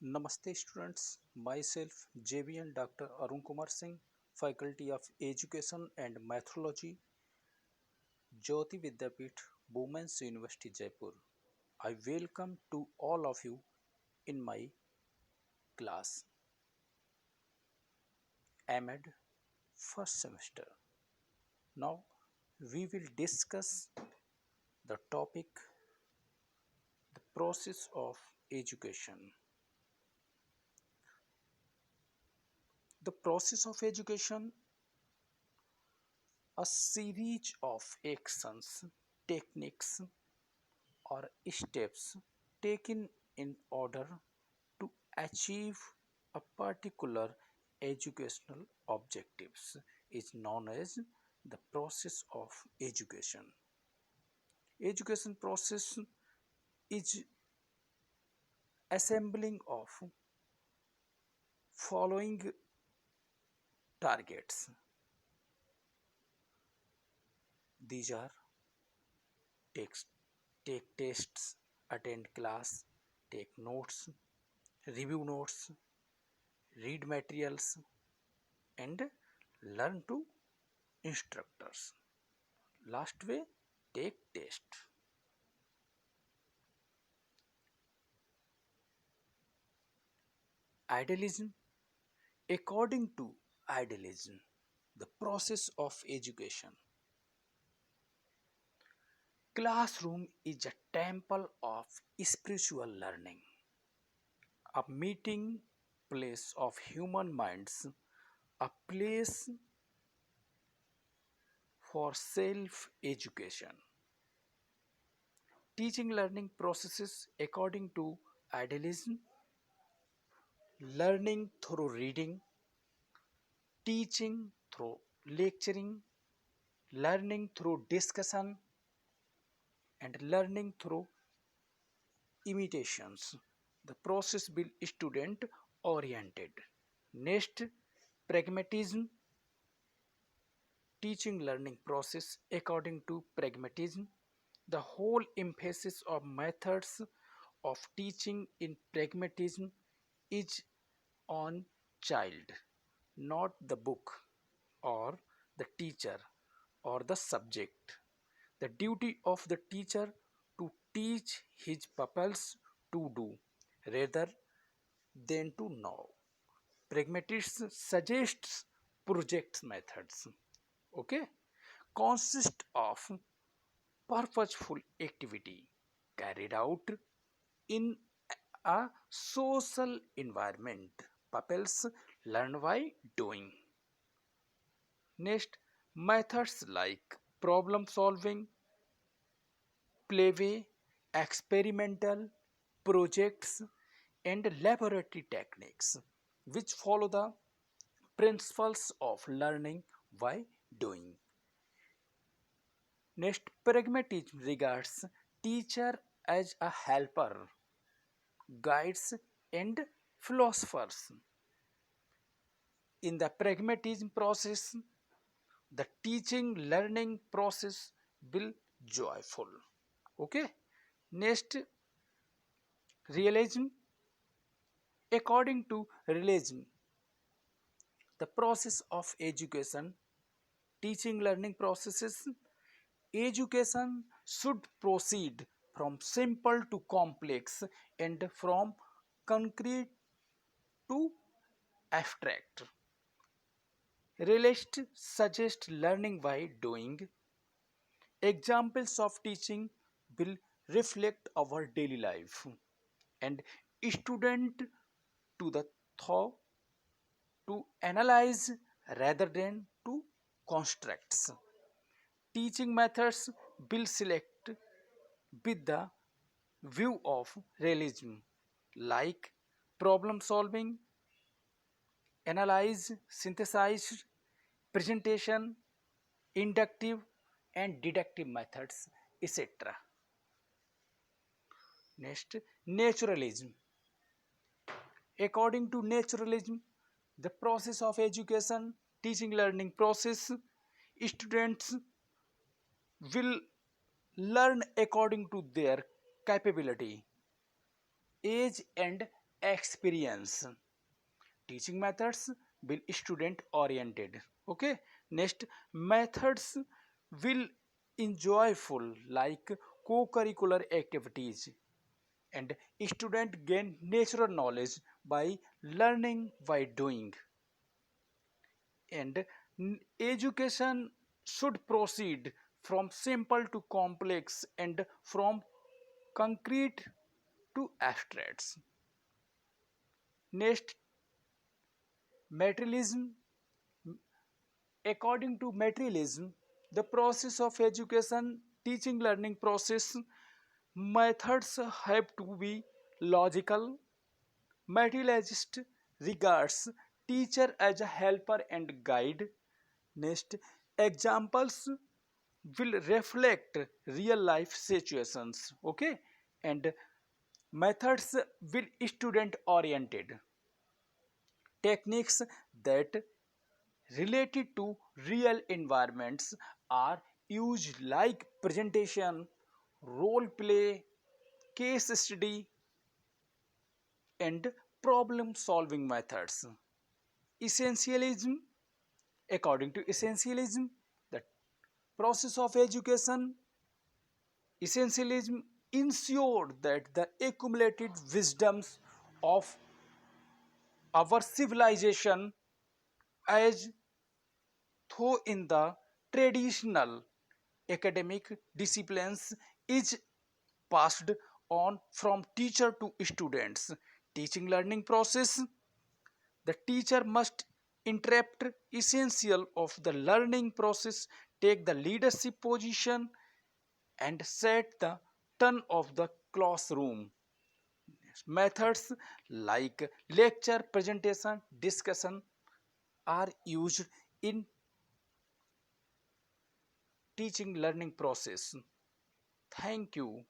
Namaste students, myself JVN Dr. Arun Kumar Singh, Faculty of Education and Methodology, Jyoti Vidyapith, Women's University Jaipur. I welcome to all of you in my class, AMED first semester. Now we will discuss the topic the process of education. The process of education, a series of actions, techniques, or steps taken in order to achieve a particular educational objectives is known as the process of education. Education process is assembling of following targets. These are text, take tests, attend class, take notes, review notes, read materials, and learn to instructors. Last way, take test. Idealism. According to idealism, the process of education. Classroom is a temple of spiritual learning, a meeting place of human minds, a place for self education. Teaching learning processes according to idealism, learning through reading, teaching through lecturing, learning through discussion, and learning through imitations. The process will student oriented. Next, pragmatism, teaching learning process according to pragmatism. The whole emphasis of methods of teaching in pragmatism is on child, not the book or the teacher or the subject. The duty of the teacher to teach his pupils to do rather than to know. Pragmatists suggests project methods. Okay, consist of purposeful activity carried out in a social environment. Pupils learn by doing. Next, methods like problem solving, playway, experimental projects, and laboratory techniques, which follow the principles of learning by doing. Next, pragmatism regards teacher as a helper, guides, and philosophers. In the pragmatism process, the teaching learning process will joyful. Okay. Next, realism. According to realism, the process of education, teaching learning processes, education should proceed from simple to complex and from concrete to abstract. Realists suggest learning by doing. Examples of teaching will reflect our daily life and student to the thought to analyze rather than to constructs. Teaching methods will select with the view of realism like problem solving, analyze, synthesize, presentation, inductive and deductive methods, etc. Next, naturalism. According to naturalism, the process of education, teaching learning process, students will learn according to their capability, age and experience. Teaching methods will student oriented. Okay, next, methods will enjoyable like co-curricular activities, and student gain natural knowledge by learning by doing. And education should proceed from simple to complex and from concrete to abstracts. Next, materialism. According to materialism, the process of education, teaching learning process, methods have to be logical. Materialist regards teacher as a helper and guide. Next, examples will reflect real life situations. Okay, and methods will student oriented. Techniques that related to real environments are used like presentation, role play, case study, and problem solving methods. Essentialism. According to essentialism, the process of education, essentialism ensured that the accumulated wisdoms of our civilization, as though in the traditional academic disciplines, is passed on from teacher to students. Teaching learning process, the teacher must interrupt essential of the learning process, take the leadership position, and set the tone of the classroom. Methods like lecture, presentation, discussion are used in teaching learning process. Thank you.